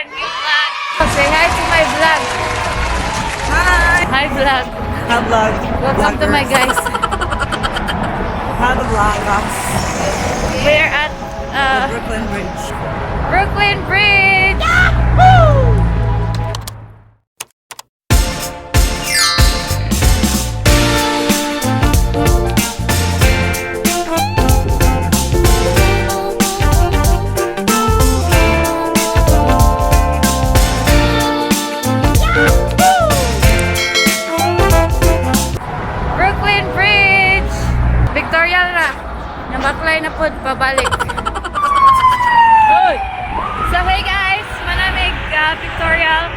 a new vlog. Say hi to my vlog. Hi! Hi vlog. Hi vlog. Welcome to my guys. Hi the vlog. We're at Brooklyn Bridge. Brooklyn Bridge. Brooklyn Bridge. Victoria na. Namaklay na po pabalik. So hey guys, manamig Victoria.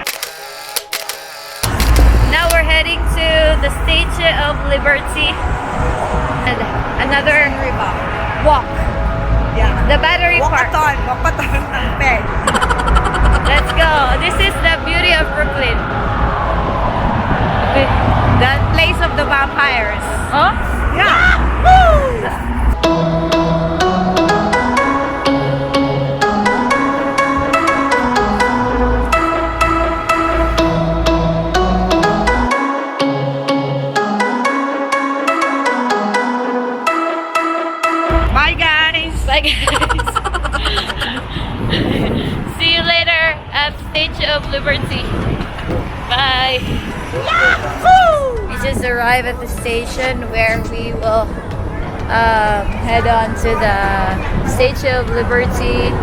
Now we're heading to the Statue of Liberty and another walk. Yeah. The Battery Park. Walkathon ng peg. Let's go. This is the beauty of Brooklyn. The place of the vampires. Oh? Yeah. Bye guys. Bye guys. See you later at Statue of Liberty. Bye. Yahoo! We just arrived at the station where we will head on to the Statue of Liberty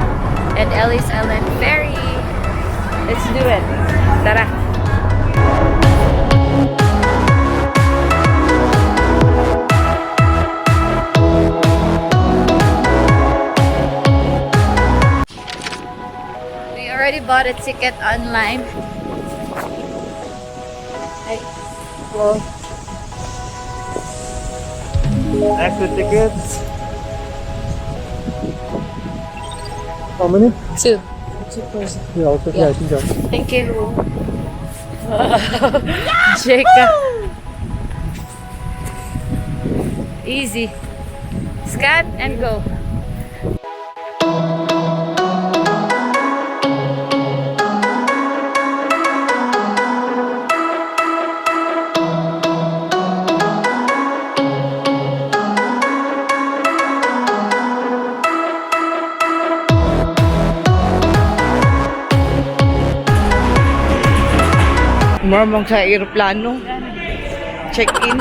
and Ellis Island Ferry. Let's do it. Tara. We already bought a ticket online. Well, Extra tickets. How many? 2. Yeah, I'll take that. Yeah. Thank you. Jacob. Easy. Scan and go. Marmong sa aeroplano. Check-in.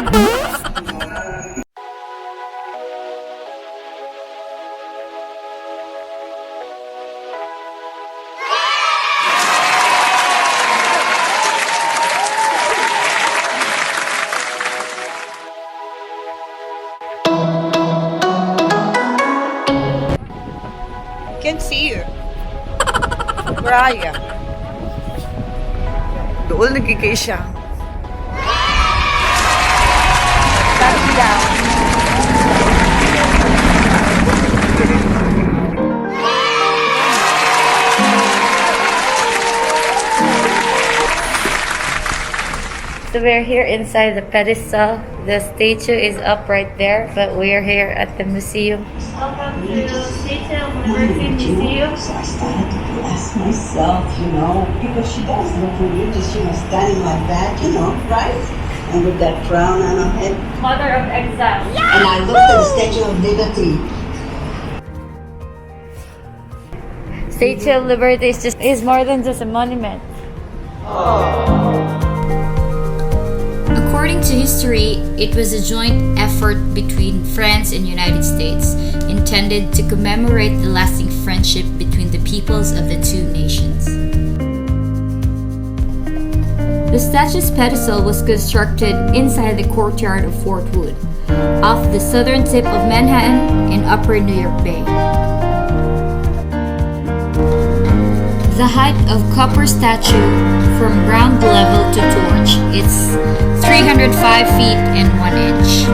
Can't see you. Where are you? Doon nagkikay siya. Touch down. So we're here inside the pedestal. The statue is up right there, but we're here at the museum. Welcome to Statue of Liberty Museum. So I started to bless myself, because she does look religious, standing like that, right? And with that crown on her head. Mother of Exile. And I looked at the Statue of Liberty. Statue of Liberty is more than just a monument. According to history, it was a joint effort between France and United States, intended to commemorate the lasting friendship between the peoples of the two nations. The statue's pedestal was constructed inside the courtyard of Fort Wood, off the southern tip of Manhattan in Upper New York Bay. The height of copper statue from ground level to torch is 305 feet and 1 inch.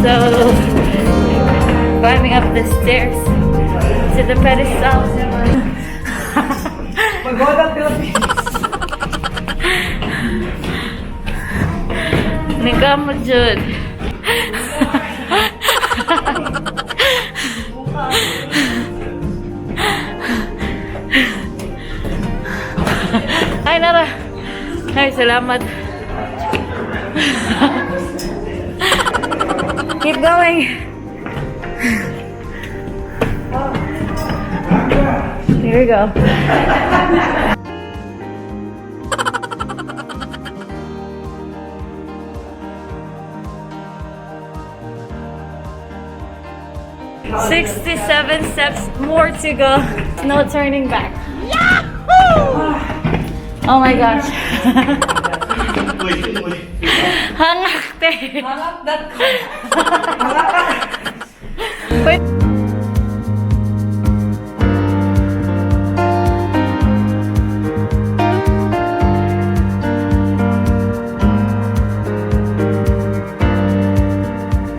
So, climbing up the stairs to the pedestal. Pagoda Philippines. Nagkamot jud. Ay, Nara. Ay, salamat. Keep going. Here we go. "67 steps more to go. No turning back." Yahoo! Oh my gosh. Hangak te. Wait.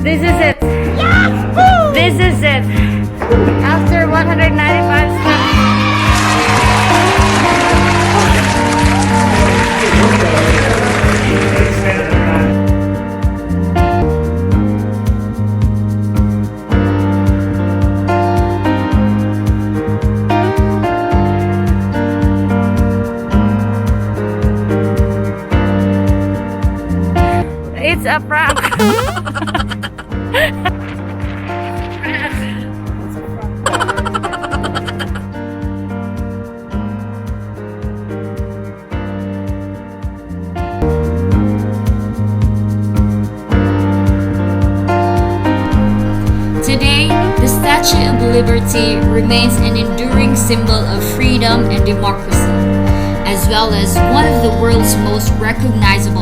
This is it. Yahoo! This is it. After 195 steps. It's a prank. Today, the Statue of Liberty remains an enduring symbol of freedom and democracy, as well as one of the world's most recognizable